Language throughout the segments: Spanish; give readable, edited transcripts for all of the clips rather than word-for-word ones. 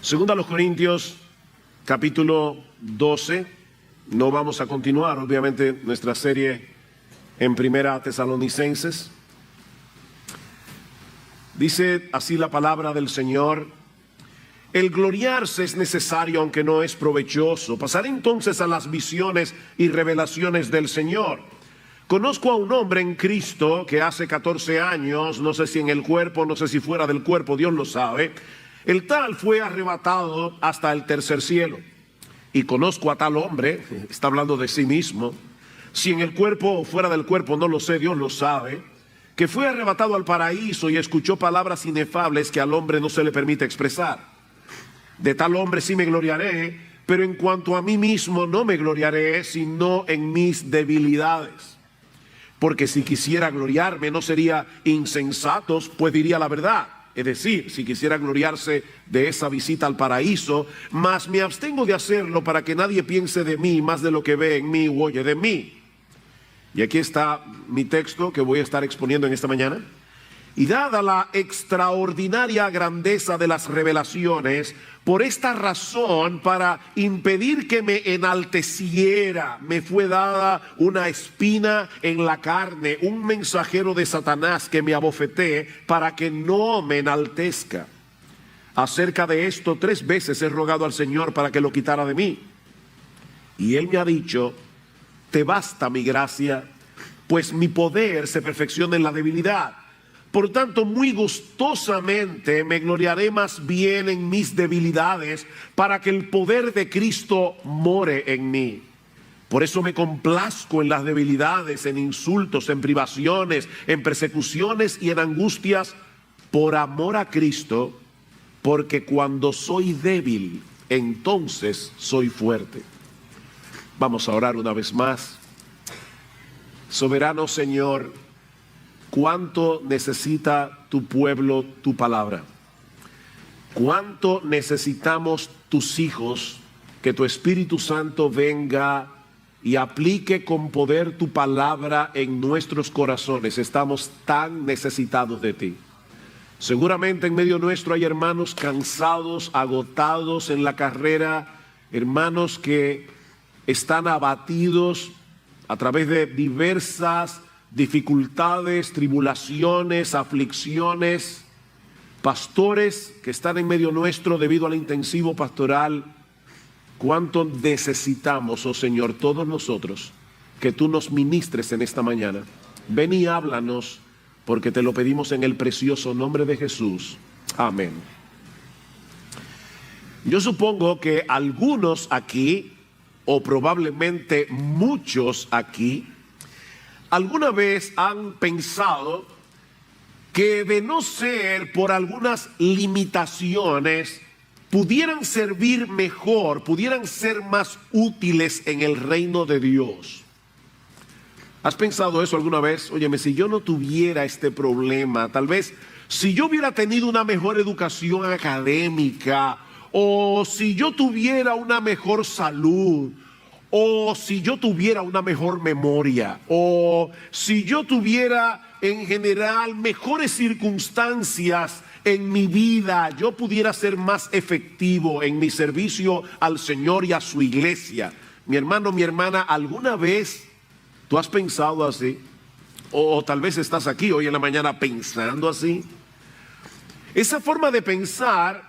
Segunda a los Corintios, capítulo 12. No vamos a continuar, obviamente, nuestra serie en Primera Tesalonicenses. Dice así la palabra del Señor: el gloriarse es necesario, aunque no es provechoso. Pasaré entonces a las visiones y revelaciones del Señor. Conozco a un hombre en Cristo que hace 14 años, no sé si en el cuerpo, no sé si fuera del cuerpo, Dios lo sabe, el tal fue arrebatado hasta el tercer cielo. Y conozco a tal hombre, está hablando de sí mismo, si en el cuerpo o fuera del cuerpo, no lo sé, Dios lo sabe, que fue arrebatado al paraíso y escuchó palabras inefables que al hombre no se le permite expresar. De tal hombre sí me gloriaré, pero en cuanto a mí mismo no me gloriaré, sino en mis debilidades. Porque si quisiera gloriarme no sería insensatos, pues diría la verdad. Es decir, si quisiera gloriarse de esa visita al paraíso, mas me abstengo de hacerlo para que nadie piense de mí más de lo que ve en mí u oye de mí. Y aquí está mi texto que voy a estar exponiendo en esta mañana. Y dada la extraordinaria grandeza de las revelaciones, por esta razón, para impedir que me enalteciera, me fue dada una espina en la carne, un mensajero de Satanás que me abofetee para que no me enaltezca. Acerca de esto 3 veces he rogado al Señor para que lo quitara de mí. Y Él me ha dicho: te basta mi gracia, pues mi poder se perfecciona en la debilidad. Por tanto, muy gustosamente me gloriaré más bien en mis debilidades, para que el poder de Cristo more en mí. Por eso me complazco en las debilidades, en insultos, en privaciones, en persecuciones y en angustias, por amor a Cristo, porque cuando soy débil, entonces soy fuerte. Vamos a orar una vez más. Soberano Señor, ¿cuánto necesita tu pueblo tu palabra? ¿Cuánto necesitamos tus hijos que tu Espíritu Santo venga y aplique con poder tu palabra en nuestros corazones? Estamos tan necesitados de ti. Seguramente en medio nuestro hay hermanos cansados, agotados en la carrera, hermanos que están abatidos a través de diversas dificultades, tribulaciones, aflicciones, pastores que están en medio nuestro debido al intensivo pastoral. Cuánto necesitamos, oh Señor, todos nosotros, que tú nos ministres en esta mañana. Ven y háblanos, porque te lo pedimos en el precioso nombre de Jesús. Amén. Yo supongo que algunos aquí, o probablemente muchos aquí, ¿alguna vez han pensado que de no ser por algunas limitaciones pudieran servir mejor, pudieran ser más útiles en el reino de Dios? ¿Has pensado eso alguna vez? Óyeme, si yo no tuviera este problema, tal vez si yo hubiera tenido una mejor educación académica, o si yo tuviera una mejor salud, o si yo tuviera una mejor memoria, o si yo tuviera en general mejores circunstancias en mi vida, yo pudiera ser más efectivo en mi servicio al Señor y a su iglesia. Mi hermano, mi hermana, ¿alguna vez tú has pensado así? O tal vez estás aquí hoy en la mañana pensando así. Esa forma de pensar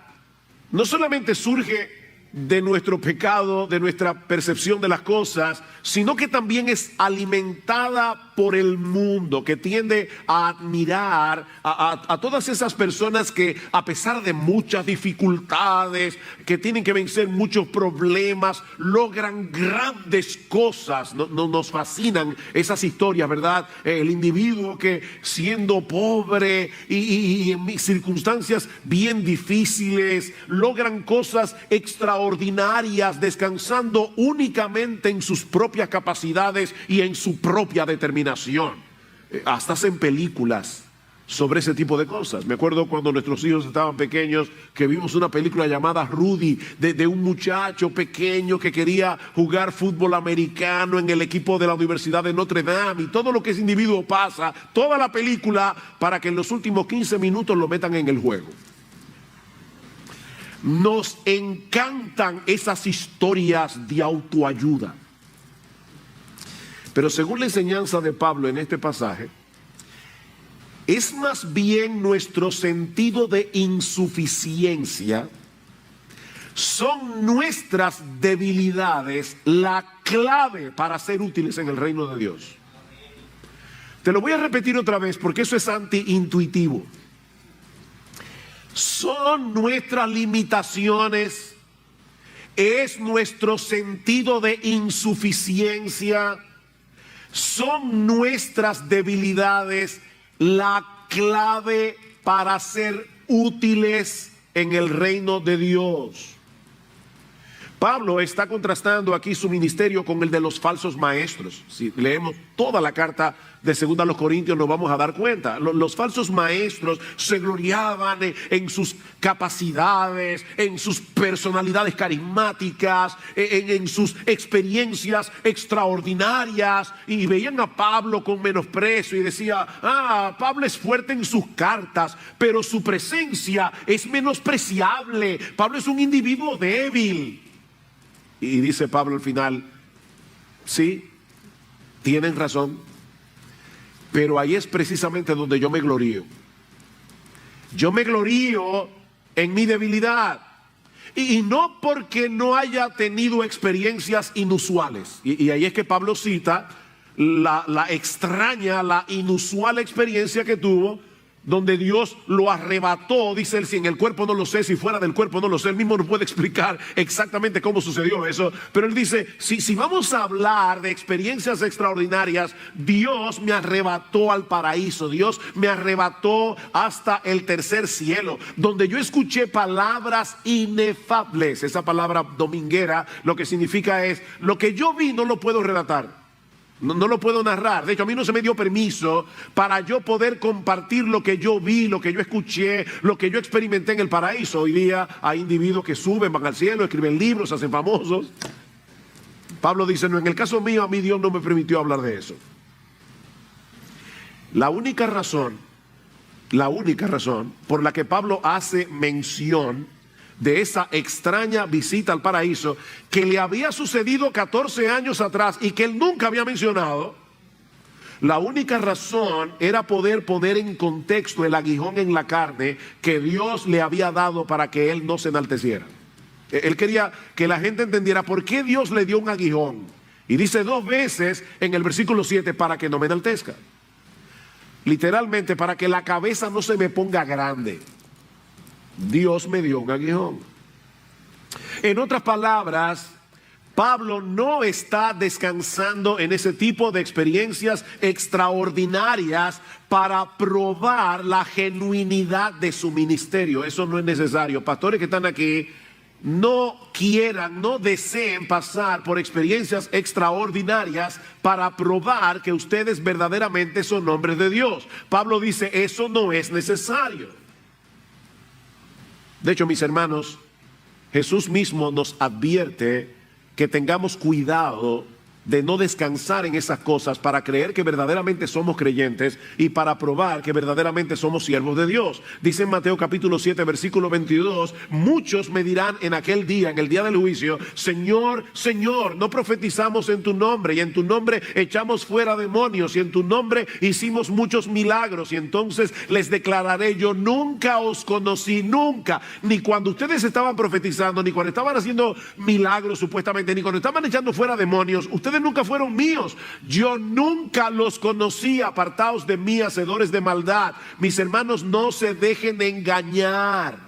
no solamente surge de nuestro pecado, de nuestra percepción de las cosas, sino que también es alimentada por el mundo, que tiende a admirar a todas esas personas que, a pesar de muchas dificultades, que tienen que vencer muchos problemas, logran grandes cosas. Nos fascinan esas historias, ¿verdad? El individuo que, siendo pobre y en circunstancias bien difíciles, logran cosas extraordinarias, descansando únicamente en sus propias capacidades y en su propia determinación. Hasta hacen películas sobre ese tipo de cosas. Me acuerdo cuando nuestros hijos estaban pequeños, que vimos una película llamada Rudy, de un muchacho pequeño que quería jugar fútbol americano en el equipo de la Universidad de Notre Dame, y todo lo que ese individuo pasa, toda la película, para que en los últimos 15 minutos lo metan en el juego. Nos encantan esas historias de autoayuda. Pero según la enseñanza de Pablo en este pasaje, es más bien nuestro sentido de insuficiencia, son nuestras debilidades la clave para ser útiles en el reino de Dios. Te lo voy a repetir otra vez porque eso es antiintuitivo. Son nuestras limitaciones, es nuestro sentido de insuficiencia, son nuestras debilidades la clave para ser útiles en el reino de Dios. Pablo está contrastando aquí su ministerio con el de los falsos maestros. Si leemos toda la carta de 2 Corintios nos vamos a dar cuenta. Los falsos maestros se gloriaban en sus capacidades, en sus personalidades carismáticas, en sus experiencias extraordinarias, y veían a Pablo con menosprecio y decía: Pablo es fuerte en sus cartas, pero su presencia es menospreciable. Pablo es un individuo débil. Y dice Pablo al final: sí, tienen razón, pero ahí es precisamente donde yo me glorío. Yo me glorío en mi debilidad. Y no porque no haya tenido experiencias inusuales. Y ahí es que Pablo cita la extraña, la inusual experiencia que tuvo, donde Dios lo arrebató. Dice él: si en el cuerpo no lo sé, si fuera del cuerpo no lo sé. Él mismo no puede explicar exactamente cómo sucedió eso, pero él dice: si vamos a hablar de experiencias extraordinarias, Dios me arrebató al paraíso, Dios me arrebató hasta el tercer cielo, donde yo escuché palabras inefables. Esa palabra dominguera lo que significa es: lo que yo vi no lo puedo relatar, no lo puedo narrar. De hecho, a mí no se me dio permiso para yo poder compartir lo que yo vi, lo que yo escuché, lo que yo experimenté en el paraíso. Hoy día hay individuos que suben, van al cielo, escriben libros, se hacen famosos. Pablo dice: no, en el caso mío, a mí Dios no me permitió hablar de eso. La única razón por la que Pablo hace mención de esa extraña visita al paraíso, que le había sucedido 14 años atrás y que él nunca había mencionado, la única razón era poder poner en contexto el aguijón en la carne que Dios le había dado para que él no se enalteciera. Él quería que la gente entendiera por qué Dios le dio un aguijón. Y dice 2 veces en el versículo 7: para que no me enaltezca. Literalmente, para que la cabeza no se me ponga grande, Dios me dio un aguijón. En otras palabras, Pablo no está descansando en ese tipo de experiencias extraordinarias para probar la genuinidad de su ministerio. Eso no es necesario. Pastores que están aquí, no quieran, no deseen pasar por experiencias extraordinarias para probar que ustedes verdaderamente son hombres de Dios. Pablo dice: eso no es necesario. De hecho, mis hermanos, Jesús mismo nos advierte que tengamos cuidado de no descansar en esas cosas para creer que verdaderamente somos creyentes y para probar que verdaderamente somos siervos de Dios. Dice en Mateo capítulo 7 versículo 22: muchos me dirán en aquel día, en el día del juicio: Señor, Señor, no profetizamos en tu nombre, y en tu nombre echamos fuera demonios, y en tu nombre hicimos muchos milagros. Y entonces les declararé: yo nunca os conocí, nunca, ni cuando ustedes estaban profetizando, ni cuando estaban haciendo milagros supuestamente, ni cuando estaban echando fuera demonios. Ustedes nunca fueron míos, yo nunca los conocí. Apartaos de mí, hacedores de maldad. Mis hermanos, no se dejen engañar,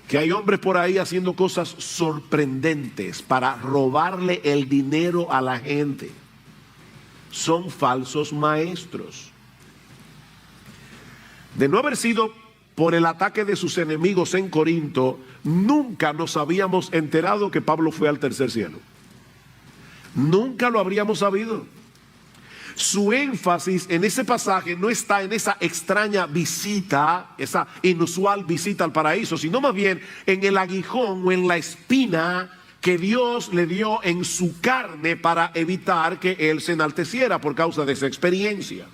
que hay hombres por ahí haciendo cosas sorprendentes para robarle el dinero a la gente. Son falsos maestros. De no haber sido por el ataque de sus enemigos en Corinto, nunca nos habíamos enterado que Pablo fue al tercer cielo. Nunca lo habríamos sabido. Su énfasis en ese pasaje no está en esa extraña visita, esa inusual visita al paraíso, sino más bien en el aguijón o en la espina que Dios le dio en su carne para evitar que él se enalteciera por causa de esa experiencia.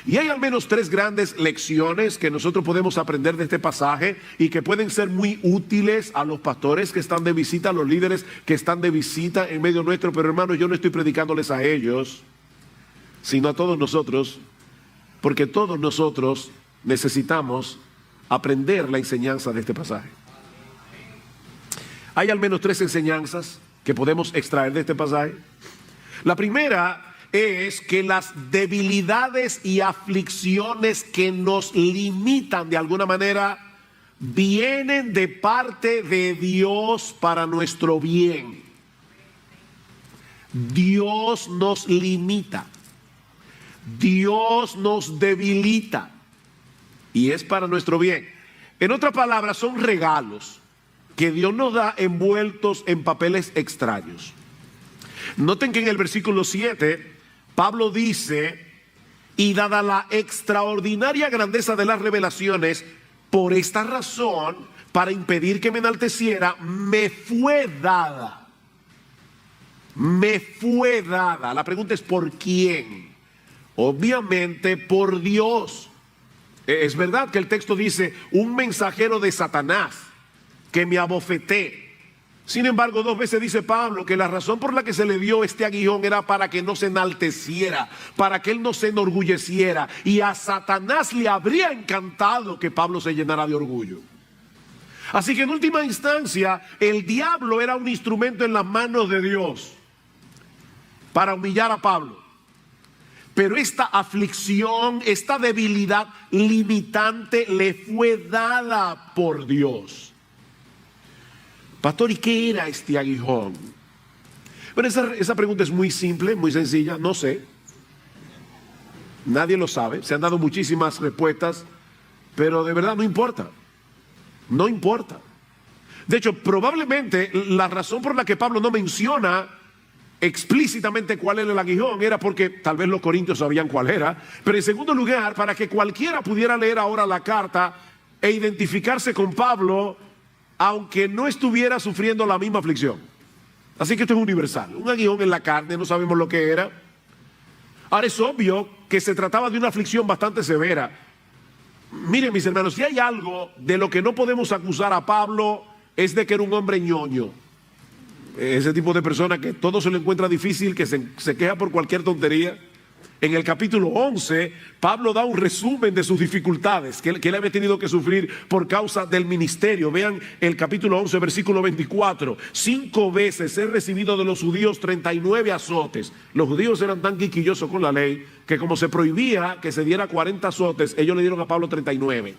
Y hay al menos 3 grandes lecciones que nosotros podemos aprender de este pasaje y que pueden ser muy útiles a los pastores que están de visita, a los líderes que están de visita en medio nuestro. Pero hermanos, yo no estoy predicándoles a ellos, sino a todos nosotros, porque todos nosotros necesitamos aprender la enseñanza de este pasaje. Hay al menos 3 enseñanzas que podemos extraer de este pasaje. La primera es que las debilidades y aflicciones que nos limitan de alguna manera vienen de parte de Dios para nuestro bien. Dios nos limita, Dios nos debilita y es para nuestro bien. En otras palabras, son regalos que Dios nos da envueltos en papeles extraños. Noten que en el versículo 7 Pablo dice: y dada la extraordinaria grandeza de las revelaciones, por esta razón, para impedir que me enalteciera, me fue dada. Me fue dada. La pregunta es ¿por quién? Obviamente por Dios. Es verdad que el texto dice un mensajero de Satanás que me abofeté. Sin embargo, 2 veces dice Pablo que la razón por la que se le dio este aguijón era para que no se enalteciera, para que él no se enorgulleciera. Y a Satanás le habría encantado que Pablo se llenara de orgullo. Así que en última instancia, el diablo era un instrumento en las manos de Dios para humillar a Pablo. Pero esta aflicción, esta debilidad limitante le fue dada por Dios. Pastor, ¿y qué era este aguijón? Bueno, esa pregunta es muy simple, muy sencilla, no sé. Nadie lo sabe, se han dado muchísimas respuestas, pero de verdad no importa. No importa. De hecho, probablemente la razón por la que Pablo no menciona explícitamente cuál era el aguijón era porque tal vez los corintios sabían cuál era. Pero en segundo lugar, para que cualquiera pudiera leer ahora la carta e identificarse con Pablo, aunque no estuviera sufriendo la misma aflicción. Así que esto es universal. Un aguijón en la carne, no sabemos lo que era. Ahora es obvio que se trataba de una aflicción bastante severa. Miren, mis hermanos, si hay algo de lo que no podemos acusar a Pablo es de que era un hombre ñoño. Ese tipo de persona que todo se le encuentra difícil, que se queja por cualquier tontería. En el capítulo 11, Pablo da un resumen de sus dificultades que él había tenido que sufrir por causa del ministerio. Vean el capítulo 11, versículo 24. 5 veces he recibido de los judíos 39 azotes. Los judíos eran tan quisquillosos con la ley que como se prohibía que se diera 40 azotes, ellos le dieron a Pablo 39.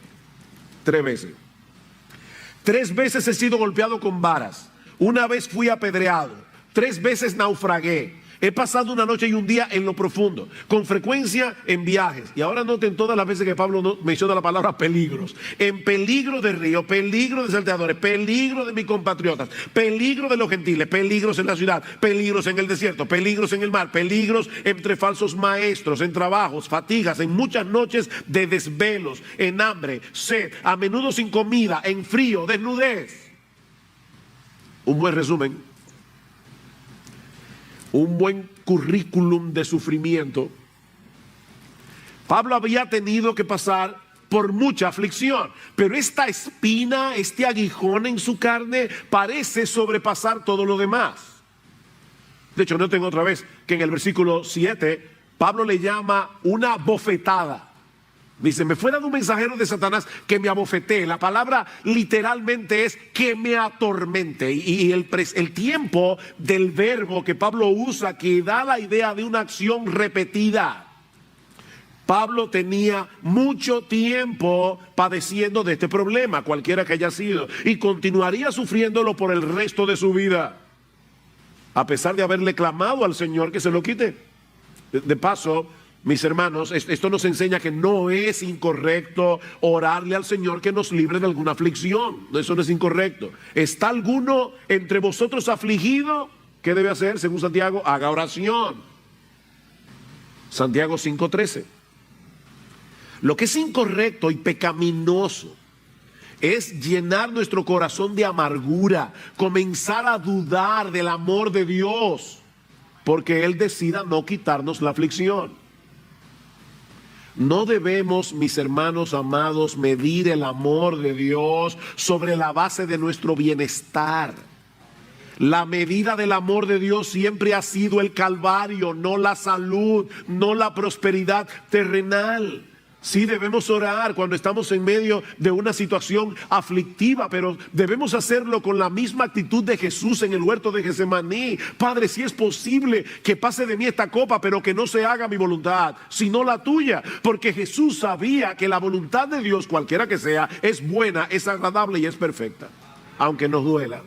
3 veces. 3 veces he sido golpeado con varas. 1 vez fui apedreado. 3 veces naufragué. He pasado una noche y un día en lo profundo, con frecuencia en viajes. Y ahora noten todas las veces que Pablo menciona la palabra peligros. En peligro de río, peligro de salteadores, peligro de mis compatriotas, peligro de los gentiles, peligros en la ciudad, peligros en el desierto, peligros en el mar, peligros entre falsos maestros, en trabajos, fatigas, en muchas noches de desvelos, en hambre, sed, a menudo sin comida, en frío, desnudez. Un buen resumen. Un buen currículum de sufrimiento. Pablo había tenido que pasar por mucha aflicción, pero esta espina, este aguijón en su carne parece sobrepasar todo lo demás. De hecho, noten otra vez que en el versículo 7 Pablo le llama una bofetada. Dice, me fue dado un mensajero de Satanás que me abofeté. La palabra literalmente es que me atormente. Y el tiempo del verbo que Pablo usa, que da la idea de una acción repetida. Pablo tenía mucho tiempo padeciendo de este problema, cualquiera que haya sido, y continuaría sufriéndolo por el resto de su vida, a pesar de haberle clamado al Señor que se lo quite. De paso, mis hermanos, esto nos enseña que no es incorrecto orarle al Señor que nos libre de alguna aflicción. Eso no es incorrecto. ¿Está alguno entre vosotros afligido? ¿Qué debe hacer según Santiago? Haga oración. Santiago 5:13. Lo que es incorrecto y pecaminoso es llenar nuestro corazón de amargura, comenzar a dudar del amor de Dios, porque Él decida no quitarnos la aflicción. No debemos, mis hermanos amados, medir el amor de Dios sobre la base de nuestro bienestar. La medida del amor de Dios siempre ha sido el Calvario, no la salud, no la prosperidad terrenal. Sí, debemos orar cuando estamos en medio de una situación aflictiva, pero debemos hacerlo con la misma actitud de Jesús en el huerto de Getsemaní. Padre, si es posible que pase de mí esta copa, pero que no se haga mi voluntad, sino la tuya. Porque Jesús sabía que la voluntad de Dios, cualquiera que sea, es buena, es agradable y es perfecta, aunque nos duela.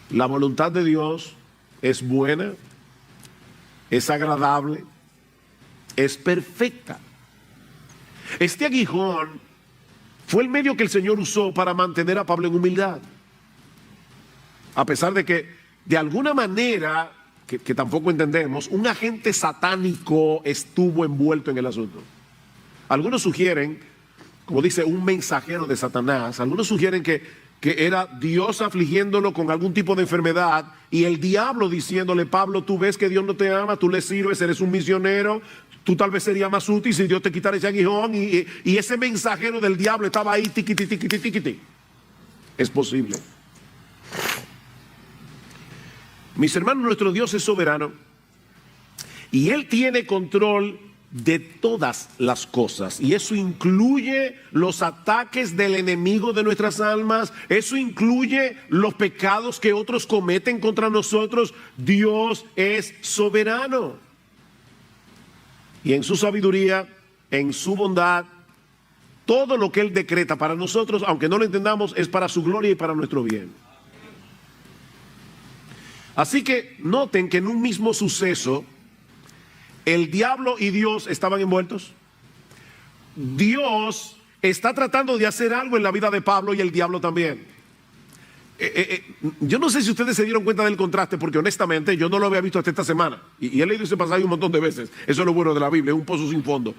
La voluntad de Dios es buena, es agradable, es perfecta. Este aguijón fue el medio que el Señor usó para mantener a Pablo en humildad. A pesar de que, de alguna manera, que tampoco entendemos, un agente satánico estuvo envuelto en el asunto. Algunos sugieren, como dice, un mensajero de Satanás. Algunos sugieren que era Dios afligiéndolo con algún tipo de enfermedad y el diablo diciéndole: Pablo, tú ves que Dios no te ama, tú le sirves, eres un misionero, tú tal vez serías más útil si Dios te quitara ese aguijón, y ese mensajero del diablo estaba ahí, tiquiti, tiquiti, tiquiti. Es posible. Mis hermanos, nuestro Dios es soberano y Él tiene control de todas las cosas, y eso incluye los ataques del enemigo de nuestras almas, eso incluye los pecados que otros cometen contra nosotros. Dios es soberano y en su sabiduría, en su bondad, todo lo que Él decreta para nosotros, aunque no lo entendamos, es para su gloria y para nuestro bien. Así que noten que en un mismo suceso el diablo y Dios estaban envueltos. Dios está tratando de hacer algo en la vida de Pablo y el diablo también. Yo no sé si ustedes se dieron cuenta del contraste, porque honestamente yo no lo había visto hasta esta semana. Y he leído ese pasaje un montón de veces. Eso es lo bueno de la Biblia, es un pozo sin fondo.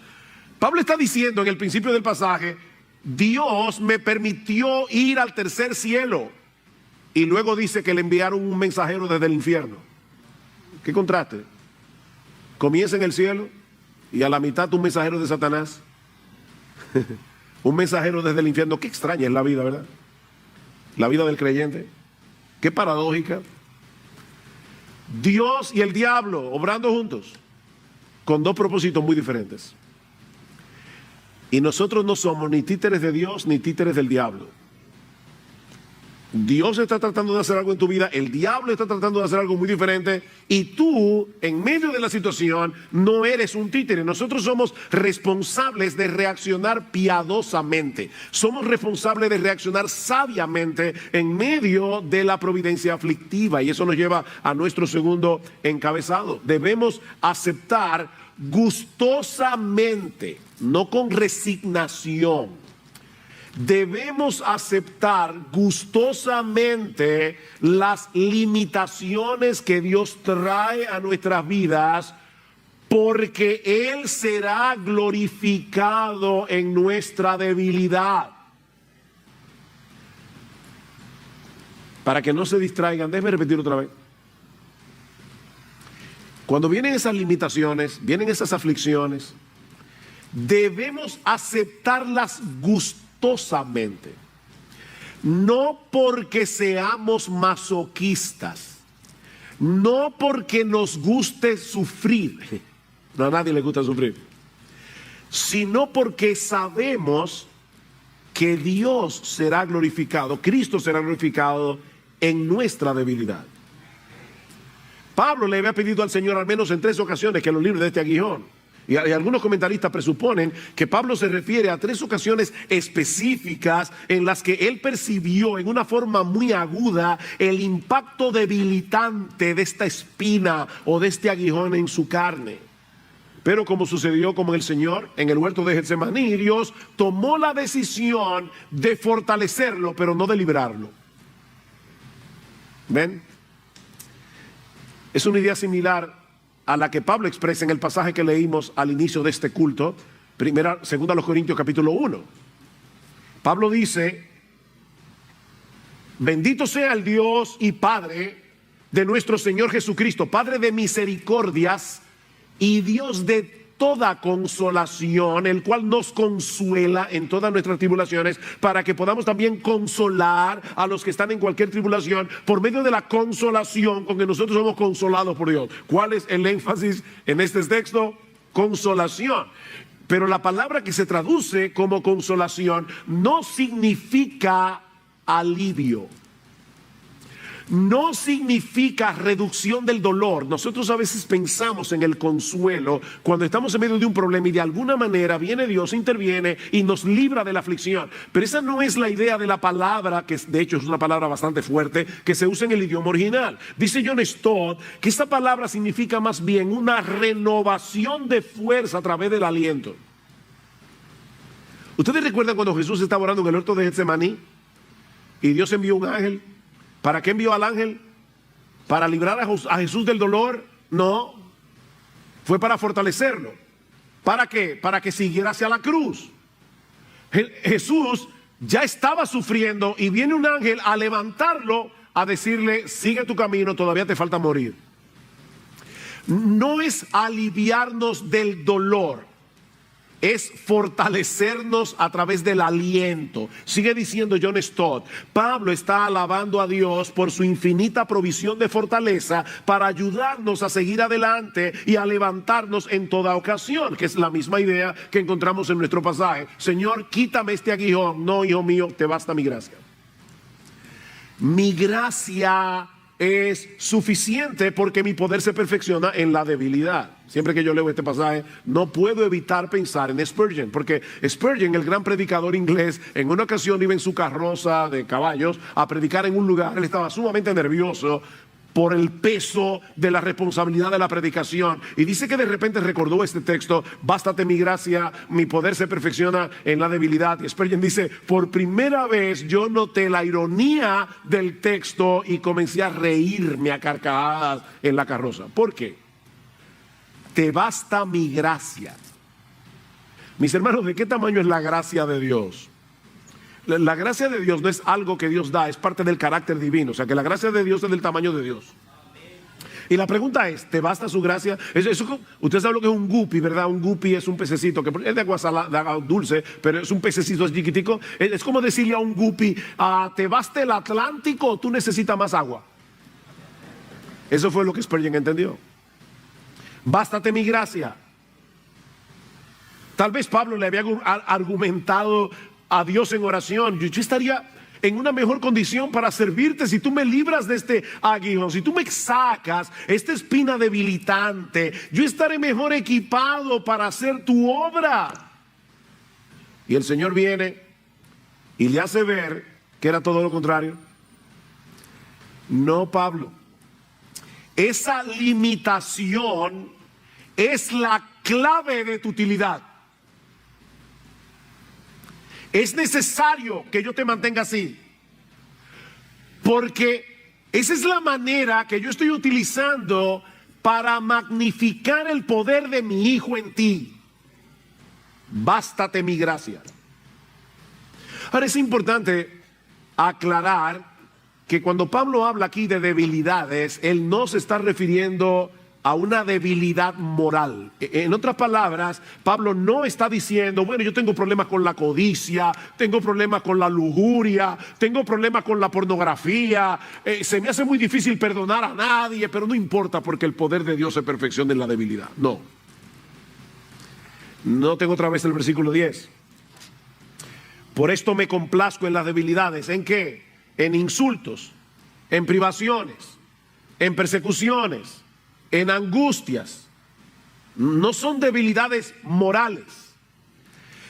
Pablo está diciendo en el principio del pasaje: Dios me permitió ir al tercer cielo. Y luego dice que le enviaron un mensajero desde el infierno. ¿Qué contraste? Comienza en el cielo y a la mitad un mensajero de Satanás. Un mensajero desde el infierno. Qué extraña es la vida, ¿verdad? La vida del creyente. Qué paradójica. Dios y el diablo obrando juntos con dos propósitos muy diferentes. Y nosotros no somos ni títeres de Dios ni títeres del diablo. Dios está tratando de hacer algo en tu vida, el diablo está tratando de hacer algo muy diferente, y tú, en medio de la situación, no eres un títere. Nosotros somos responsables de reaccionar piadosamente, somos responsables de reaccionar sabiamente en medio de la providencia aflictiva, y eso nos lleva a nuestro segundo encabezado. Debemos aceptar gustosamente, no con resignación. Debemos aceptar gustosamente las limitaciones que Dios trae a nuestras vidas, porque Él será glorificado en nuestra debilidad. Para que no se distraigan, déjenme repetir otra vez. Cuando vienen esas limitaciones, vienen esas aflicciones, debemos aceptarlas gustosamente. No porque seamos masoquistas, no porque nos guste sufrir, no, a nadie le gusta sufrir, sino porque sabemos que Dios será glorificado, Cristo será glorificado en nuestra debilidad. Pablo le había pedido al Señor al menos en 3 ocasiones que lo libre de este aguijón. Y algunos comentaristas presuponen que Pablo se refiere a 3 ocasiones específicas en las que él percibió en una forma muy aguda el impacto debilitante de esta espina o de este aguijón en su carne. Pero como sucedió como el Señor en el huerto de Getsemaní, Dios tomó la decisión de fortalecerlo, pero no de librarlo. ¿Ven? Es una idea similar a la que Pablo expresa en el pasaje que leímos al inicio de este culto, segunda a los Corintios capítulo 1. Pablo dice: bendito sea el Dios y Padre de nuestro Señor Jesucristo, Padre de misericordias y Dios de toda consolación, el cual nos consuela en todas nuestras tribulaciones, para que podamos también consolar a los que están en cualquier tribulación por medio de la consolación con que nosotros somos consolados por Dios. ¿Cuál es el énfasis en este texto? Consolación. Pero la palabra que se traduce como consolación no significa alivio. No significa reducción del dolor. Nosotros a veces pensamos en el consuelo cuando estamos en medio de un problema y de alguna manera viene Dios, interviene y nos libra de la aflicción. Pero esa no es la idea de la palabra, que de hecho es una palabra bastante fuerte, que se usa en el idioma original. Dice John Stott que esta palabra significa más bien una renovación de fuerza a través del aliento. ¿Ustedes recuerdan cuando Jesús estaba orando en el huerto de Getsemaní y Dios envió un ángel? ¿Para qué envió al ángel? ¿Para librar a Jesús del dolor? No. Fue para fortalecerlo. ¿Para qué? Para que siguiera hacia la cruz. Jesús ya estaba sufriendo y viene un ángel a levantarlo, a decirle, sigue tu camino, todavía te falta morir. No es aliviarnos del dolor, es fortalecernos a través del aliento. Sigue diciendo John Stott, Pablo está alabando a Dios por su infinita provisión de fortaleza para ayudarnos a seguir adelante y a levantarnos en toda ocasión, que es la misma idea que encontramos en nuestro pasaje. Señor, quítame este aguijón. No, hijo mío, te basta mi gracia. Mi gracia es suficiente porque mi poder se perfecciona en la debilidad. Siempre que yo leo este pasaje, no puedo evitar pensar en Spurgeon, porque Spurgeon, el gran predicador inglés, en una ocasión iba en su carroza de caballos a predicar en un lugar. Él estaba sumamente nervioso por el peso de la responsabilidad de la predicación, y dice que de repente recordó este texto: bástate mi gracia, mi poder se perfecciona en la debilidad. Y Spurgeon dice, por primera vez yo noté la ironía del texto y comencé a reírme a carcajadas en la carroza. ¿Por qué? Te basta mi gracia. Mis hermanos, ¿de qué tamaño es la gracia de Dios? La gracia de Dios no es algo que Dios da, es parte del carácter divino. O sea que la gracia de Dios es del tamaño de Dios. Y la pregunta es, ¿te basta su gracia? Usted sabe lo que es un guppy, ¿verdad? Un guppy es un pececito que es de agua salada, de agua dulce, pero es un pececito chiquitico. Es como decirle a un guppy, ¿te basta el Atlántico o tú necesitas más agua? Eso fue lo que Spurgeon entendió. Bástate mi gracia. Tal vez Pablo le había argumentado a Dios en oración: yo estaría en una mejor condición para servirte si tú me libras de este aguijón, si tú me sacas esta espina debilitante, yo estaré mejor equipado para hacer tu obra. Y el Señor viene y le hace ver que era todo lo contrario. No, Pablo, esa limitación es la clave de tu utilidad. Es necesario que yo te mantenga así, porque esa es la manera que yo estoy utilizando para magnificar el poder de mi Hijo en ti. Bástate mi gracia. Ahora es importante aclarar que cuando Pablo habla aquí de debilidades, él no se está refiriendo a una debilidad moral. En otras palabras, Pablo no está diciendo, bueno, yo tengo problemas con la codicia, tengo problemas con la lujuria, tengo problemas con la pornografía, se me hace muy difícil perdonar a nadie, pero no importa porque el poder de Dios se perfecciona en la debilidad. No. No tengo otra vez el versículo 10. Por esto me complazco en las debilidades. ¿En qué? En insultos, en privaciones, en persecuciones, en angustias. No son debilidades morales,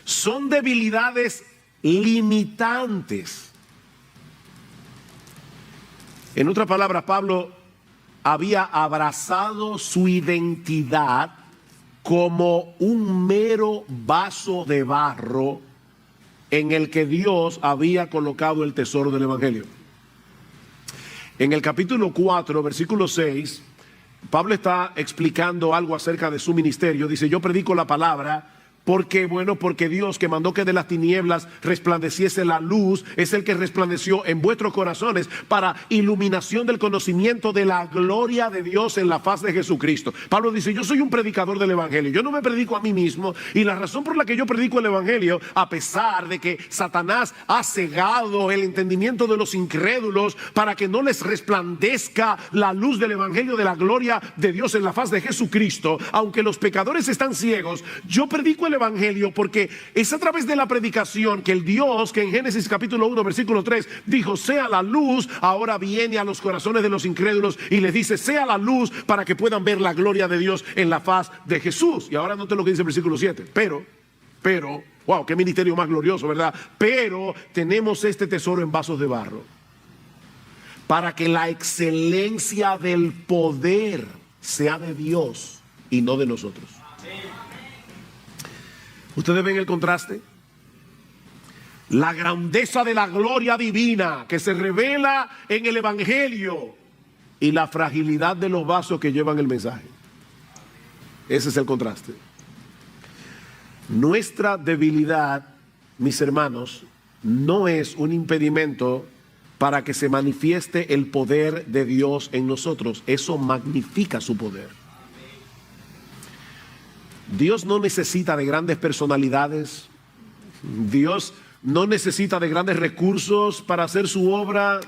son debilidades limitantes. En otras palabras, Pablo había abrazado su identidad como un mero vaso de barro en el que Dios había colocado el tesoro del Evangelio. En el capítulo 4, versículo 6, Pablo está explicando algo acerca de su ministerio. Dice, yo predico la palabra ¿Por qué? Bueno, porque Dios, que mandó que de las tinieblas resplandeciese la luz, es el que resplandeció en vuestros corazones para iluminación del conocimiento de la gloria de Dios en la faz de Jesucristo. Pablo dice, yo soy un predicador del evangelio, yo no me predico a mí mismo, y la razón por la que yo predico el evangelio, a pesar de que Satanás ha cegado el entendimiento de los incrédulos para que no les resplandezca la luz del evangelio de la gloria de Dios en la faz de Jesucristo, aunque los pecadores están ciegos, yo predico el evangelio porque es a través de la predicación que el Dios que en Génesis capítulo 1 versículo 3 dijo sea la luz, ahora viene a los corazones de los incrédulos y les dice sea la luz para que puedan ver la gloria de Dios en la faz de Jesús. Y ahora note lo que dice el versículo 7, pero wow, qué ministerio más glorioso, ¿verdad? Pero tenemos este tesoro en vasos de barro para que la excelencia del poder sea de Dios y no de nosotros. ¿Ustedes ven el contraste? La grandeza de la gloria divina que se revela en el evangelio y la fragilidad de los vasos que llevan el mensaje. Ese es el contraste. Nuestra debilidad, mis hermanos, no es un impedimento para que se manifieste el poder de Dios en nosotros. Eso magnifica su poder. Dios no necesita de grandes personalidades. Dios no necesita de grandes recursos para hacer su obra.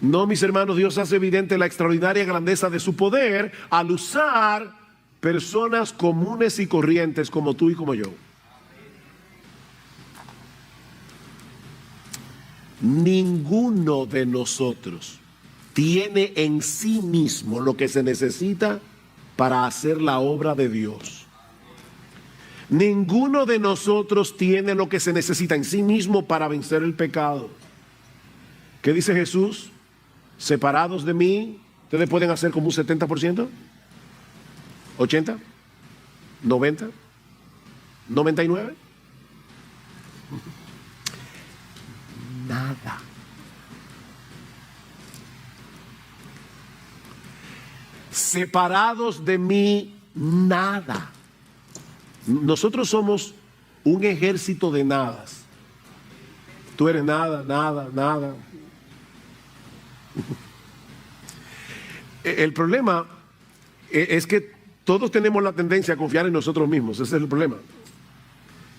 No, mis hermanos, Dios hace evidente la extraordinaria grandeza de su poder al usar personas comunes y corrientes como tú y como yo. Ninguno de nosotros tiene en sí mismo lo que se necesita para hacer la obra de Dios. Ninguno de nosotros tiene lo que se necesita en sí mismo para vencer el pecado. ¿Qué dice Jesús? Separados de mí, ustedes pueden hacer como un 70%, 80%, 90%, 99%. Nada. Separados de mí, nada. Nosotros somos un ejército de nadas. Tú eres nada, nada, nada. El problema es que todos tenemos la tendencia a confiar en nosotros mismos. Ese es el problema.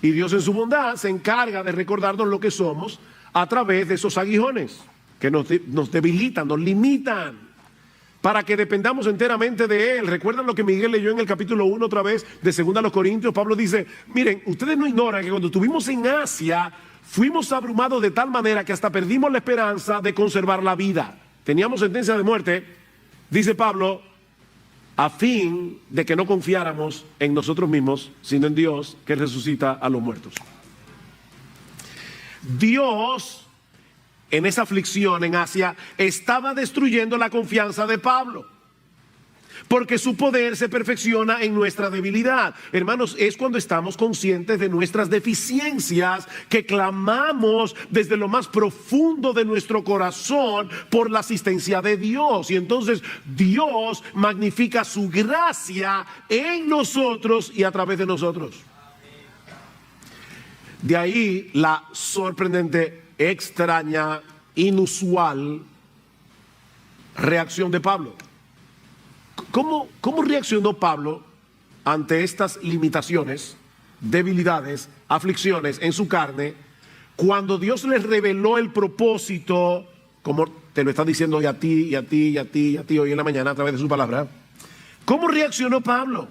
Y Dios en su bondad se encarga de recordarnos lo que somos a través de esos aguijones que nos debilitan, nos limitan, para que dependamos enteramente de Él. ¿Recuerdan lo que Miguel leyó en el capítulo 1 otra vez de 2 Corintios? Pablo dice, miren, ustedes no ignoran que cuando estuvimos en Asia, fuimos abrumados de tal manera que hasta perdimos la esperanza de conservar la vida. Teníamos sentencia de muerte, dice Pablo, a fin de que no confiáramos en nosotros mismos, sino en Dios que resucita a los muertos. Dios, en esa aflicción en Asia, estaba destruyendo la confianza de Pablo, porque su poder se perfecciona en nuestra debilidad. Hermanos, es cuando estamos conscientes de nuestras deficiencias que clamamos desde lo más profundo de nuestro corazón por la asistencia de Dios. Y entonces Dios magnifica su gracia en nosotros y a través de nosotros. De ahí la sorprendente, extraña, inusual reacción de Pablo. ¿Cómo reaccionó Pablo ante estas limitaciones, debilidades, aflicciones en su carne, cuando Dios les reveló el propósito, como te lo está diciendo hoy a ti, y a ti, y a ti, y a ti hoy en la mañana a través de su palabra? ¿Cómo reaccionó Pablo?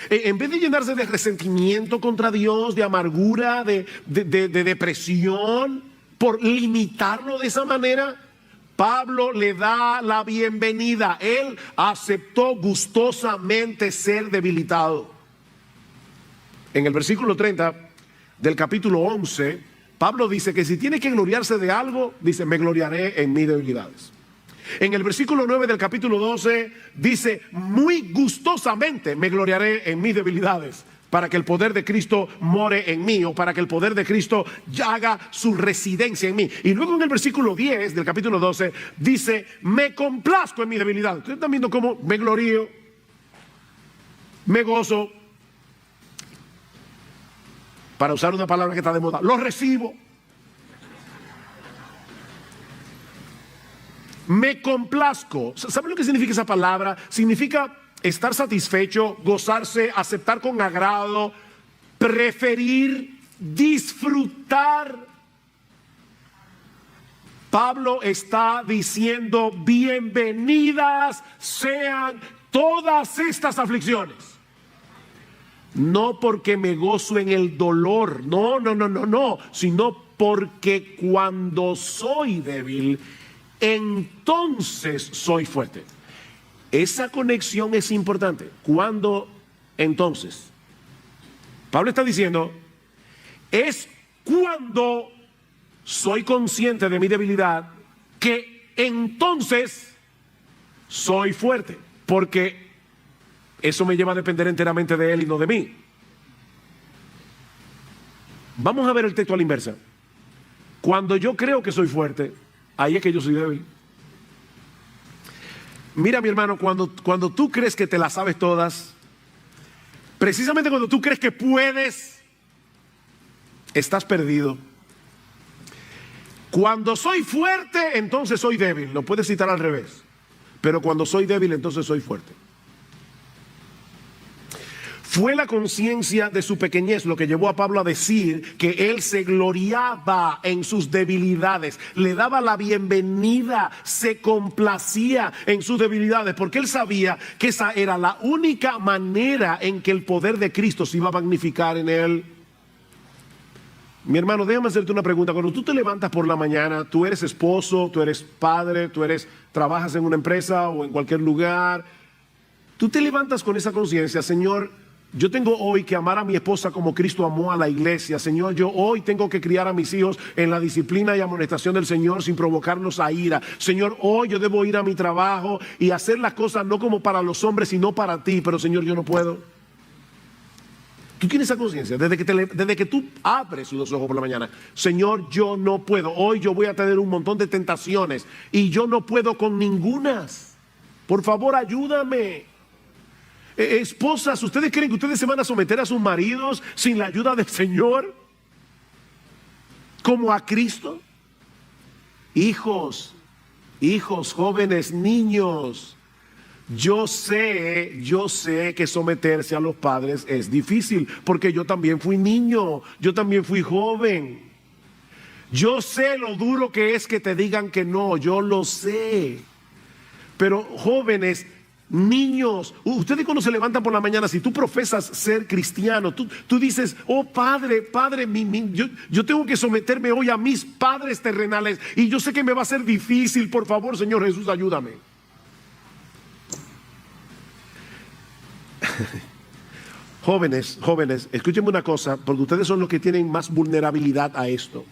En vez de llenarse de resentimiento contra Dios, de amargura, de depresión, por limitarlo de esa manera, Pablo le da la bienvenida. Él aceptó gustosamente ser debilitado. En el versículo 30 del capítulo 11, Pablo dice que si tiene que gloriarse de algo, dice, me gloriaré en mis debilidades. En el versículo 9 del capítulo 12 dice, muy gustosamente me gloriaré en mis debilidades, para que el poder de Cristo more en mí, o para que el poder de Cristo haga su residencia en mí. Y luego en el versículo 10 del capítulo 12 dice, me complazco en mi debilidad. Ustedes están viendo cómo me glorío, me gozo. Para usar una palabra que está de moda, lo recibo. Me complazco. ¿Saben lo que significa esa palabra? Significa estar satisfecho, gozarse, aceptar con agrado, preferir, disfrutar. Pablo está diciendo: bienvenidas sean todas estas aflicciones. No porque me gozo en el dolor, no, sino porque cuando soy débil, entonces soy fuerte. Esa conexión es importante. Cuando entonces, Pablo está diciendo, es cuando soy consciente de mi debilidad que entonces soy fuerte, porque eso me lleva a depender enteramente de él y no de mí. Vamos a ver el texto a la inversa. Cuando yo creo que soy fuerte, ahí es que yo soy débil. Mira, mi hermano, cuando tú crees que te las sabes todas, precisamente cuando tú crees que puedes, estás perdido. Cuando soy fuerte, entonces soy débil. Lo puedes citar al revés. Pero cuando soy débil, entonces soy fuerte. Fue la conciencia de su pequeñez lo que llevó a Pablo a decir que él se gloriaba en sus debilidades, le daba la bienvenida, se complacía en sus debilidades, porque él sabía que esa era la única manera en que el poder de Cristo se iba a magnificar en él. Mi hermano, déjame hacerte una pregunta. Cuando tú te levantas por la mañana, tú eres esposo, tú eres padre, trabajas en una empresa o en cualquier lugar, tú te levantas con esa conciencia: Señor, yo tengo hoy que amar a mi esposa como Cristo amó a la iglesia. Señor, yo hoy tengo que criar a mis hijos en la disciplina y amonestación del Señor sin provocarlos a ira. Señor, hoy yo debo ir a mi trabajo y hacer las cosas no como para los hombres, sino para ti. Pero Señor, yo no puedo. Tú tienes esa conciencia desde que tú abres los ojos por la mañana. Señor, yo no puedo. Hoy yo voy a tener un montón de tentaciones y yo no puedo con ningunas. Por favor, ayúdame. Esposas, ¿ustedes creen que ustedes se van a someter a sus maridos sin la ayuda del Señor? ¿Como a Cristo? Hijos, jóvenes, niños, yo sé que someterse a los padres es difícil, porque yo también fui niño, yo también fui joven. Yo sé lo duro que es que te digan que no, yo lo sé. Pero jóvenes, niños, ustedes cuando se levantan por la mañana, si tú profesas ser cristiano, tú dices: oh Padre, yo tengo que someterme hoy a mis padres terrenales y yo sé que me va a ser difícil. Por favor, Señor Jesús, ayúdame. Jóvenes, escúchenme una cosa, porque ustedes son los que tienen más vulnerabilidad a esto.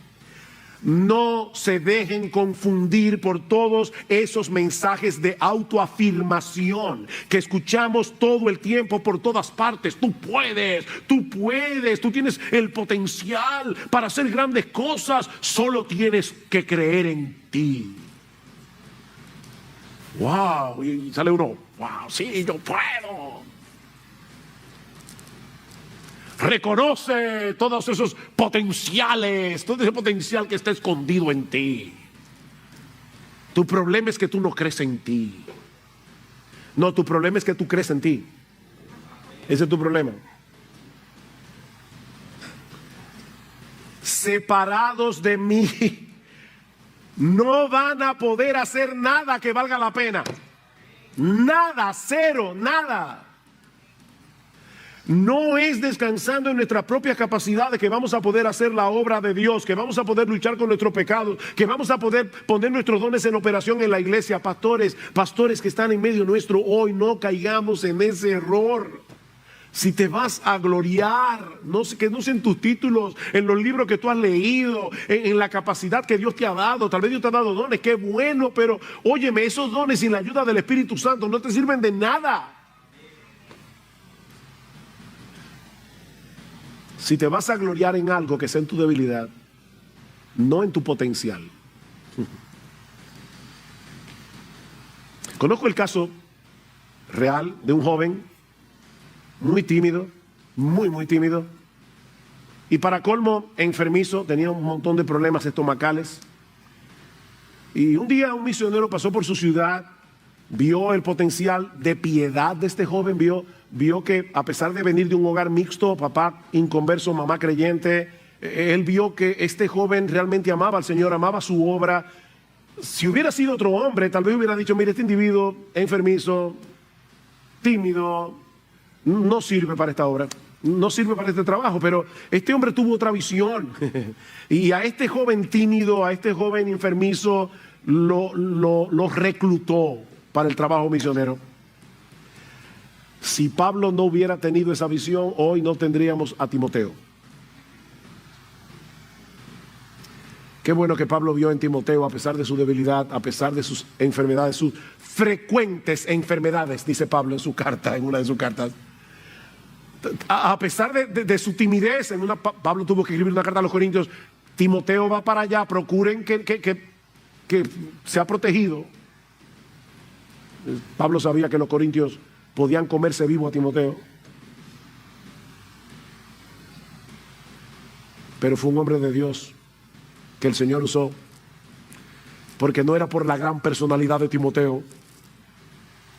No se dejen confundir por todos esos mensajes de autoafirmación que escuchamos todo el tiempo por todas partes. Tú puedes, tú tienes el potencial para hacer grandes cosas, solo tienes que creer en ti. Wow, y sale uno: wow, sí, yo puedo. Reconoce todos esos potenciales, todo ese potencial que está escondido en ti. Tu problema es que tú no crees en ti. No, tu problema es que tú crees en ti. Ese es tu problema. Separados de mí, no van a poder hacer nada que valga la pena. Nada, cero, nada. No es descansando en nuestra propia capacidad de que vamos a poder hacer la obra de Dios, que vamos a poder luchar con nuestros pecados, que vamos a poder poner nuestros dones en operación en la iglesia. Pastores que están en medio nuestro hoy, no caigamos en ese error. Si te vas a gloriar, que no sean tus títulos, en los libros que tú has leído, en la capacidad que Dios te ha dado. Tal vez Dios te ha dado dones, qué bueno, pero óyeme, esos dones sin la ayuda del Espíritu Santo no te sirven de nada. Si te vas a gloriar en algo que sea en tu debilidad, no en tu potencial. Conozco el caso real de un joven muy tímido, muy tímido. Y para colmo, enfermizo, tenía un montón de problemas estomacales. Y un día un misionero pasó por su ciudad, vio el potencial de piedad de este joven, vio que a pesar de venir de un hogar mixto, papá inconverso, mamá creyente, él vio que este joven realmente amaba al Señor, amaba su obra. Si hubiera sido otro hombre, tal vez hubiera dicho, mire, este individuo enfermizo, tímido, no sirve para esta obra, no sirve para este trabajo. Pero este hombre tuvo otra visión. Y a este joven tímido, a este joven enfermizo, lo reclutó para el trabajo misionero. Si Pablo no hubiera tenido esa visión, hoy no tendríamos a Timoteo. Qué bueno que Pablo vio en Timoteo, a pesar de su debilidad, a pesar de sus enfermedades, sus frecuentes enfermedades, dice Pablo en su carta, en una de sus cartas. A pesar de su timidez, Pablo tuvo que escribir una carta a los Corintios. Timoteo va para allá, procuren que sea protegido. Pablo sabía que los corintios podían comerse vivo a Timoteo, pero fue un hombre de Dios que el Señor usó, porque no era por la gran personalidad de Timoteo,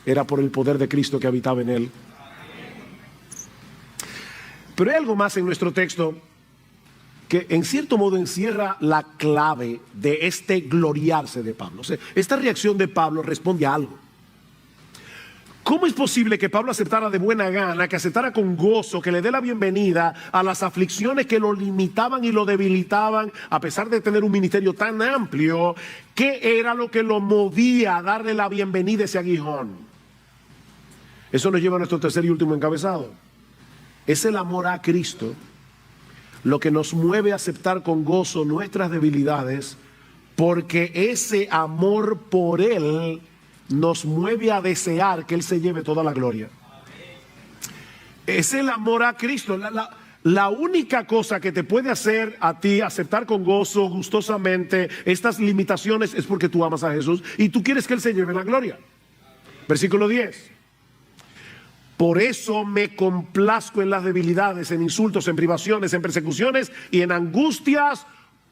era por el poder de Cristo que habitaba en él. Pero hay algo más en nuestro texto que en cierto modo encierra la clave de este gloriarse de Pablo. O sea, esta reacción de Pablo responde a algo. ¿Cómo es posible que Pablo aceptara de buena gana, que aceptara con gozo, que le dé la bienvenida a las aflicciones que lo limitaban y lo debilitaban, a pesar de tener un ministerio tan amplio? ¿Qué era lo que lo movía a darle la bienvenida a ese aguijón? Eso nos lleva a nuestro tercer y último encabezado. Es el amor a Cristo lo que nos mueve a aceptar con gozo nuestras debilidades, porque ese amor por Él nos mueve a desear que Él se lleve toda la gloria. Es el amor a Cristo. La única cosa que te puede hacer a ti aceptar con gozo, gustosamente, estas limitaciones es porque tú amas a Jesús y tú quieres que Él se lleve la gloria. Versículo 10. Por eso me complazco en las debilidades, en insultos, en privaciones, en persecuciones y en angustias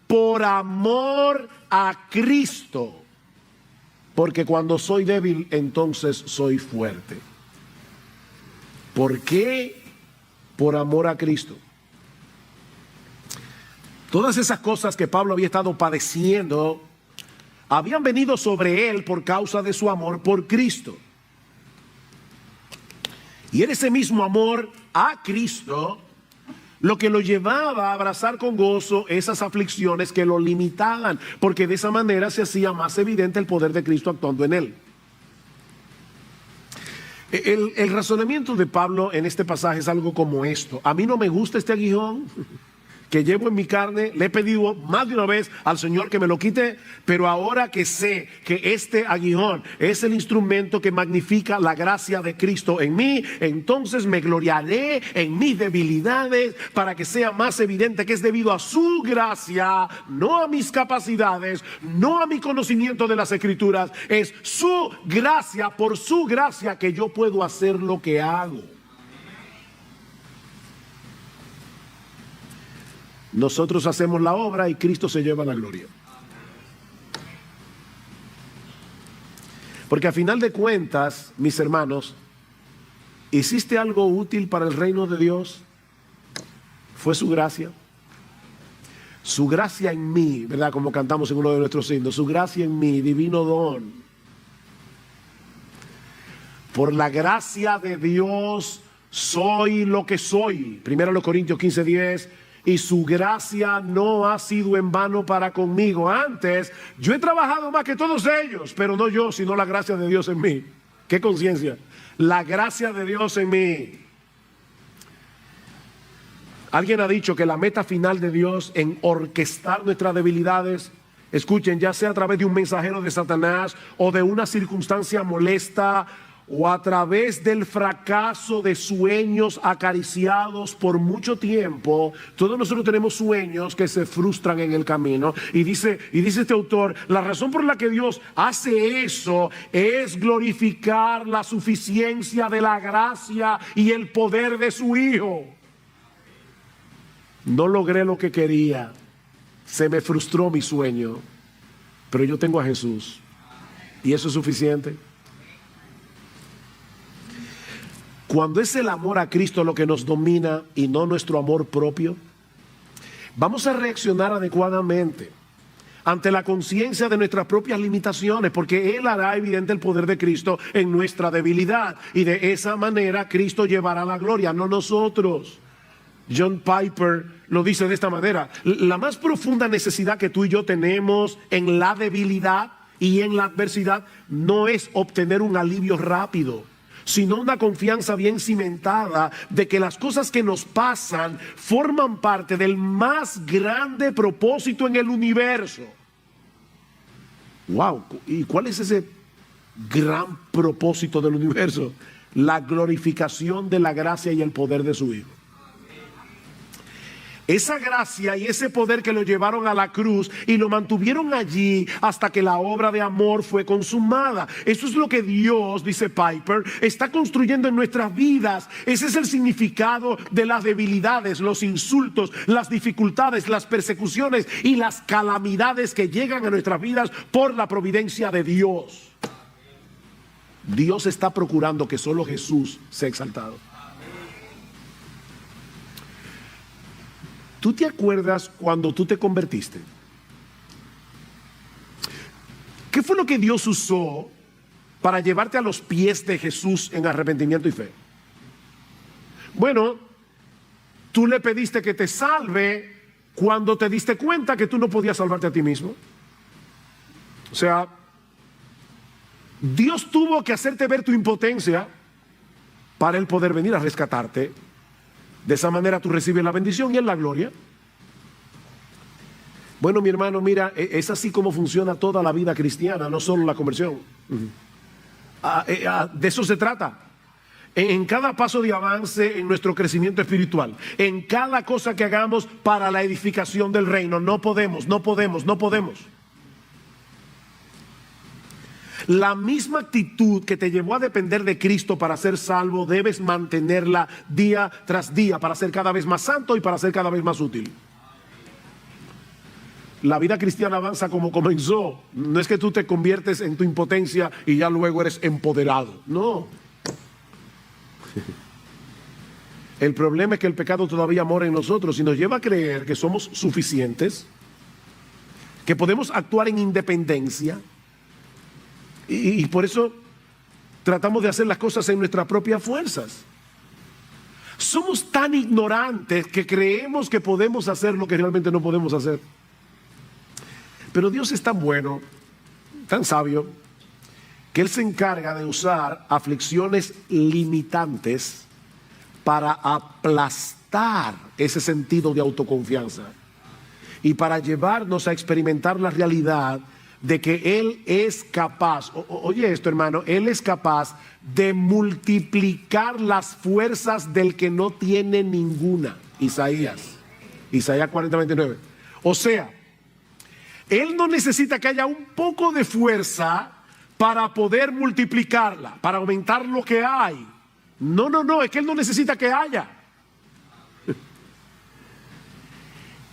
por amor a Cristo. Porque cuando soy débil, entonces soy fuerte. ¿Por qué? Por amor a Cristo. Todas esas cosas que Pablo había estado padeciendo habían venido sobre él por causa de su amor por Cristo. Y era ese mismo amor a Cristo lo que lo llevaba a abrazar con gozo esas aflicciones que lo limitaban, porque de esa manera se hacía más evidente el poder de Cristo actuando en él. El razonamiento de Pablo en este pasaje es algo como esto: a mí no me gusta este aguijón que llevo en mi carne, le he pedido más de una vez al Señor que me lo quite, pero ahora que sé que este aguijón es el instrumento que magnifica la gracia de Cristo en mí, entonces me gloriaré en mis debilidades para que sea más evidente que es debido a su gracia, no a mis capacidades, no a mi conocimiento de las Escrituras. Es su gracia, por su gracia que yo puedo hacer lo que hago. Nosotros hacemos la obra y Cristo se lleva la gloria. Porque a final de cuentas, mis hermanos, ¿hiciste algo útil para el reino de Dios? Fue su gracia. Su gracia en mí, ¿verdad? Como cantamos en uno de nuestros himnos. Su gracia en mí, divino don. Por la gracia de Dios soy lo que soy. Primero los Corintios 15:10. Y su gracia no ha sido en vano para conmigo. Antes, yo he trabajado más que todos ellos, pero no yo, sino la gracia de Dios en mí. ¿Qué conciencia? La gracia de Dios en mí. Alguien ha dicho que la meta final de Dios en orquestar nuestras debilidades, escuchen, ya sea a través de un mensajero de Satanás o de una circunstancia molesta, o a través del fracaso de sueños acariciados por mucho tiempo. Todos nosotros tenemos sueños que se frustran en el camino. Y dice este autor, la razón por la que Dios hace eso es glorificar la suficiencia de la gracia y el poder de su Hijo. no logré lo que quería, se me frustró mi sueño, pero yo tengo a Jesús y eso es suficiente. Cuando es el amor a Cristo lo que nos domina y no nuestro amor propio, vamos a reaccionar adecuadamente ante la conciencia de nuestras propias limitaciones, porque Él hará evidente el poder de Cristo en nuestra debilidad, y de esa manera Cristo llevará la gloria, no nosotros. John Piper lo dice de esta manera: la más profunda necesidad que tú y yo tenemos en la debilidad y en la adversidad no es obtener un alivio rápido, sino una confianza bien cimentada de que las cosas que nos pasan forman parte del más grande propósito en el universo. Wow, ¿y cuál es ese gran propósito del universo? La glorificación de la gracia y el poder de su Hijo. Esa gracia y ese poder que lo llevaron a la cruz y lo mantuvieron allí hasta que la obra de amor fue consumada. Eso es lo que Dios, dice Piper, está construyendo en nuestras vidas. Ese es el significado de las debilidades, los insultos, las dificultades, las persecuciones y las calamidades que llegan a nuestras vidas por la providencia de Dios. Dios está procurando que solo Jesús sea exaltado. ¿Tú te acuerdas cuando tú te convertiste? ¿Qué fue lo que Dios usó para llevarte a los pies de Jesús en arrepentimiento y fe? Bueno, tú le pediste que te salve cuando te diste cuenta que tú no podías salvarte a ti mismo. O sea, Dios tuvo que hacerte ver tu impotencia para Él poder venir a rescatarte. De esa manera tú recibes la bendición y en la gloria. Bueno, mi hermano, mira, es así como funciona toda la vida cristiana, no solo la conversión. De eso se trata. En cada paso de avance en nuestro crecimiento espiritual, en cada cosa que hagamos para la edificación del reino, no podemos. La misma actitud que te llevó a depender de Cristo para ser salvo, debes mantenerla día tras día para ser cada vez más santo y para ser cada vez más útil. La vida cristiana avanza como comenzó. No es que tú te conviertes en tu impotencia y ya luego eres empoderado. No. El problema es que el pecado todavía mora en nosotros y nos lleva a creer que somos suficientes, que podemos actuar en independencia. Y por eso tratamos de hacer las cosas en nuestras propias fuerzas. Somos tan ignorantes que creemos que podemos hacer lo que realmente no podemos hacer. Pero Dios es tan bueno, tan sabio, que Él se encarga de usar aflicciones limitantes para aplastar ese sentido de autoconfianza y para llevarnos a experimentar la realidad de que Él es capaz, oye esto hermano, Él es capaz de multiplicar las fuerzas del que no tiene ninguna. Isaías 40:29. O sea, Él no necesita que haya un poco de fuerza para poder multiplicarla, para aumentar lo que hay. No, es que Él no necesita que haya.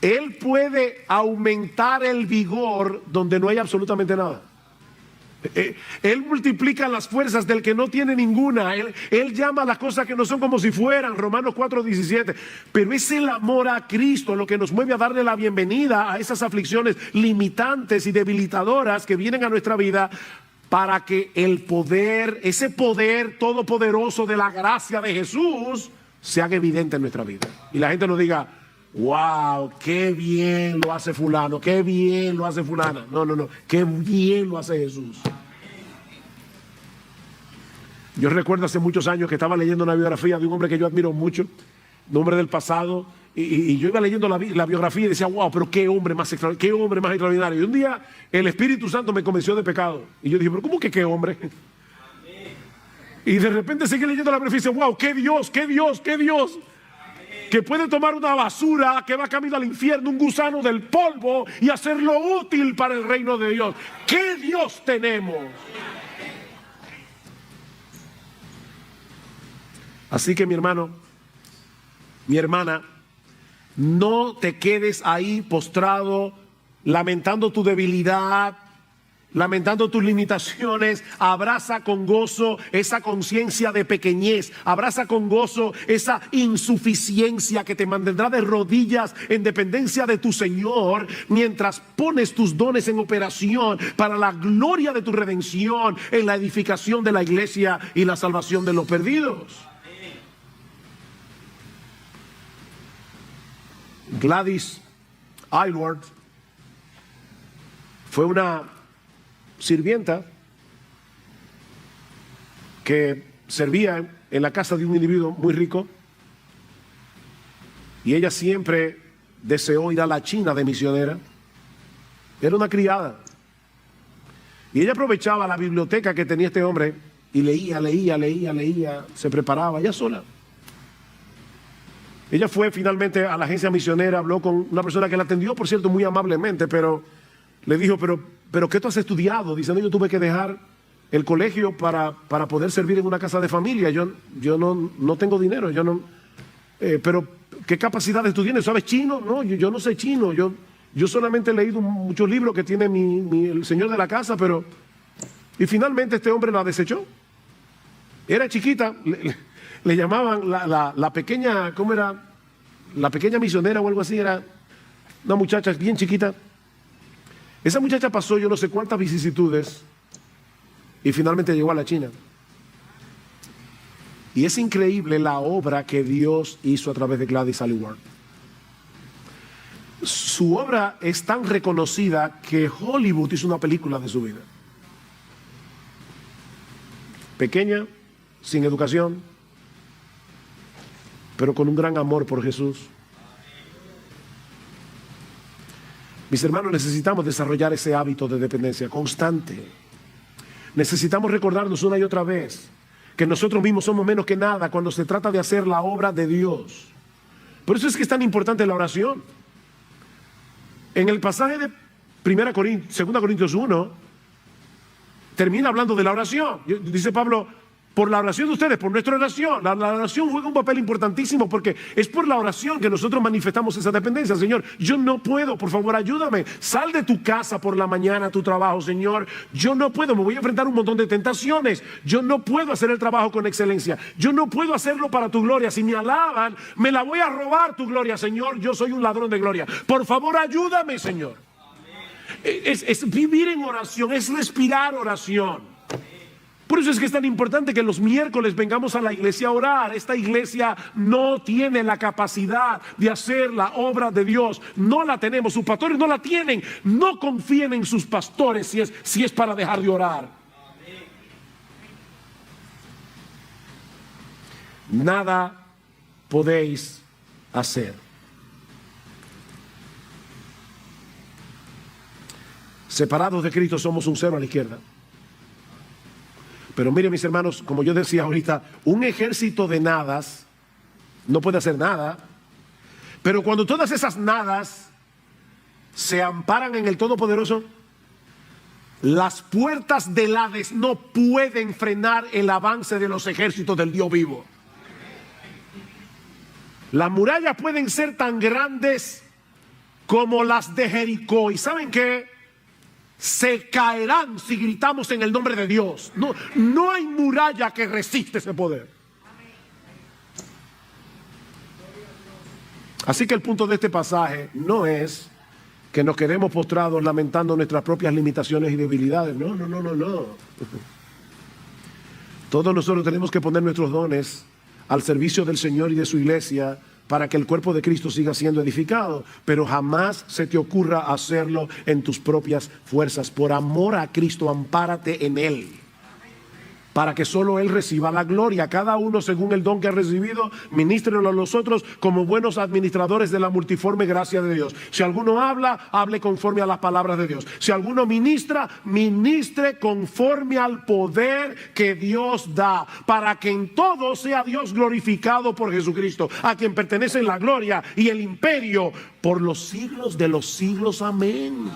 Él puede aumentar el vigor donde no hay absolutamente nada. Él multiplica las fuerzas del que no tiene ninguna. Él llama a las cosas que no son como si fueran. Romanos 4:17. Pero es el amor a Cristo lo que nos mueve a darle la bienvenida a esas aflicciones limitantes y debilitadoras que vienen a nuestra vida, para que el poder, ese poder todopoderoso de la gracia de Jesús, se haga evidente en nuestra vida. Y la gente nos diga: wow, qué bien lo hace fulano, qué bien lo hace fulana. No, qué bien lo hace Jesús. Yo recuerdo hace muchos años que estaba leyendo una biografía de un hombre que yo admiro mucho, un hombre del pasado, y yo iba leyendo la biografía y decía: wow, pero qué hombre más extraordinario. Y un día el Espíritu Santo me convenció de pecado. Y yo dije: pero ¿cómo que qué hombre? Y de repente seguí leyendo la biografía y decía: wow, qué Dios, que puede tomar una basura que va camino al infierno, un gusano del polvo, y hacerlo útil para el reino de Dios. ¡Qué Dios tenemos! Así que mi hermano, mi hermana, No te quedes ahí postrado, lamentando tu debilidad, lamentando tus limitaciones. Abraza con gozo esa conciencia de pequeñez. Abraza con gozo esa insuficiencia que te mantendrá de rodillas en dependencia de tu Señor, mientras pones tus dones en operación para la gloria de tu redención, en la edificación de la iglesia y la salvación de los perdidos. Gladys Aylward fue una sirvienta que servía en la casa de un individuo muy rico, y ella siempre deseó ir a la China de misionera. Era una criada, y ella aprovechaba la biblioteca que tenía este hombre y leía, se preparaba ella sola. Ella fue finalmente a la agencia misionera, habló con una persona que la atendió, por cierto, muy amablemente, pero le dijo, pero ¿qué tú has estudiado? Dice, no, yo tuve que dejar el colegio para poder servir en una casa de familia. Yo no tengo dinero, pero ¿qué capacidades tú tienes? ¿Sabes chino? No, yo no sé chino. Yo solamente he leído muchos libros que tiene el señor de la casa, pero... Y finalmente este hombre la desechó. Era chiquita, le llamaban la pequeña, ¿cómo era? La pequeña misionera o algo así, era una muchacha bien chiquita. Esa muchacha pasó yo no sé cuántas vicisitudes y finalmente llegó a la China. Y es increíble la obra que Dios hizo a través de Gladys Aylward. Su obra es tan reconocida que Hollywood hizo una película de su vida. Pequeña, sin educación, pero con un gran amor por Jesús. Mis hermanos, necesitamos desarrollar ese hábito de dependencia constante. Necesitamos recordarnos una y otra vez que nosotros mismos somos menos que nada cuando se trata de hacer la obra de Dios. Por eso es que es tan importante la oración. En el pasaje de 2 Corintios 1, termina hablando de la oración. Dice Pablo, por la oración de ustedes, por nuestra oración. La oración juega un papel importantísimo, porque es por la oración que nosotros manifestamos esa dependencia. Señor, yo no puedo, por favor ayúdame. Sal de tu casa por la mañana a tu trabajo, Señor. Yo no puedo, me voy a enfrentar a un montón de tentaciones. Yo no puedo hacer el trabajo con excelencia. Yo no puedo hacerlo para tu gloria. Si me alaban, me la voy a robar tu gloria, Señor. Yo soy un ladrón de gloria. Por favor ayúdame, Señor. Es vivir en oración, es respirar oración. Por eso es que es tan importante que los miércoles vengamos a la iglesia a orar. Esta iglesia no tiene la capacidad de hacer la obra de Dios. No la tenemos, sus pastores no la tienen. No confíen en sus pastores si es para dejar de orar. Nada podéis hacer. Separados de Cristo somos un cero a la izquierda. Pero miren, mis hermanos, como yo decía ahorita, un ejército de nadas no puede hacer nada. Pero cuando todas esas nadas se amparan en el Todopoderoso, las puertas del Hades no pueden frenar el avance de los ejércitos del Dios vivo. Las murallas pueden ser tan grandes como las de Jericó. ¿Y saben qué? Se caerán si gritamos en el nombre de Dios. No hay muralla que resiste ese poder. Así que el punto de este pasaje no es que nos quedemos postrados lamentando nuestras propias limitaciones y debilidades. No. Todos nosotros tenemos que poner nuestros dones al servicio del Señor y de su iglesia, para que el cuerpo de Cristo siga siendo edificado. Pero jamás se te ocurra hacerlo en tus propias fuerzas. Por amor a Cristo, ampárate en Él, para que solo Él reciba la gloria. Cada uno según el don que ha recibido, ministrenlo a los otros como buenos administradores de la multiforme gracia de Dios. Si alguno habla, hable conforme a las palabras de Dios. Si alguno ministra, ministre conforme al poder que Dios da, para que en todo sea Dios glorificado por Jesucristo, a quien pertenecen la gloria y el imperio por los siglos de los siglos. Amén.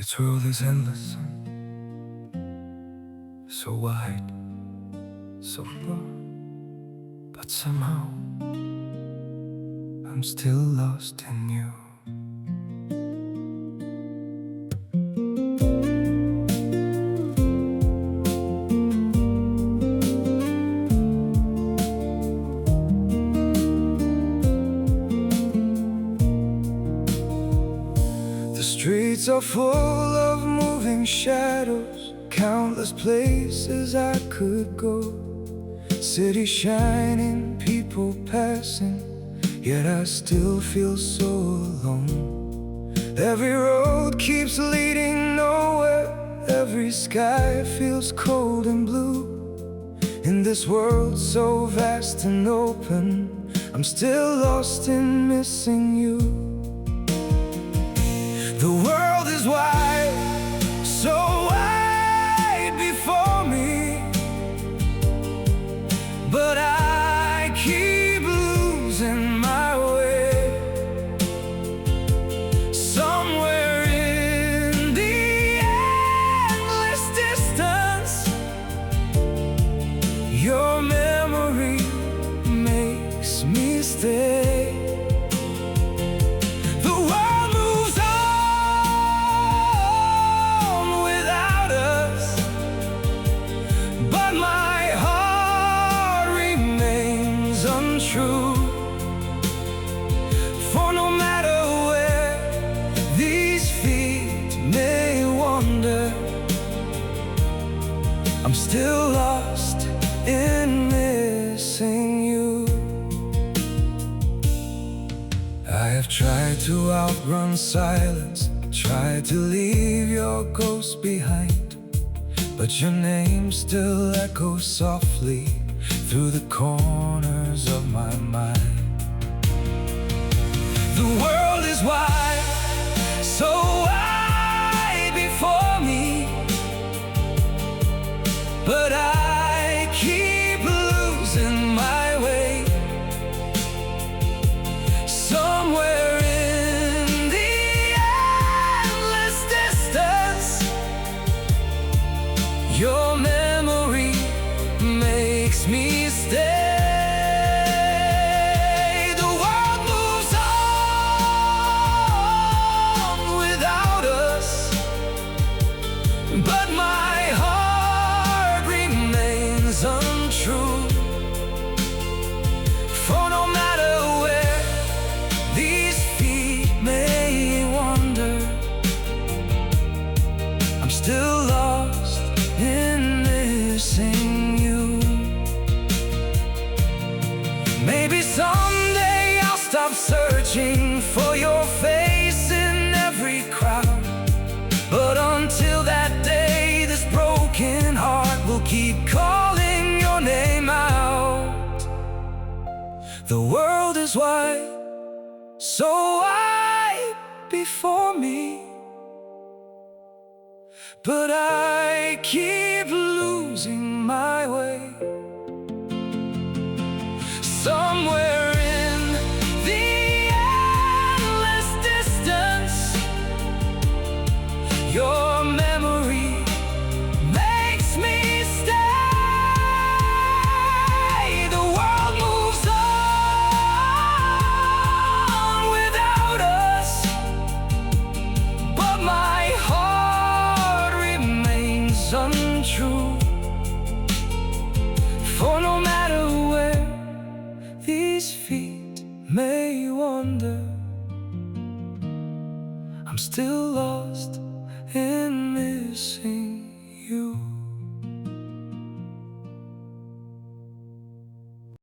This world is endless, so wide, so broad, but somehow I'm still lost in you. The streets are full of moving shadows, countless places I could go. City shining, people passing, yet I still feel so alone. Every road keeps leading nowhere, every sky feels cold and blue. In this world so vast and open, I'm still lost in missing you. The world is wide, so wide before me, but I keep losing my way. Somewhere in the endless distance, your memory makes me stay. True, for no matter where these feet may wander, I'm still lost in missing you. I have tried to outrun silence, tried to leave your ghost behind, but your name still echoes softly through the corners of my mind. The world is wide, so wide before me, but I keep losing my way. Somewhere in the endless distance, your memory makes me stay. The world moves on without us, but my heart remains untrue. For no matter where these feet may wander, I'm still lost in missing you. Maybe someday I'll stop searching for your face in every crowd, but until that day, this broken heart will keep calling your name out. The world is wide, so wide before me, but I keep losing my way. Somewhere in the endless distance, your memory makes me stay. The world moves on without us, but my heart remains untrue. For no matter where these feet may wander, I'm still lost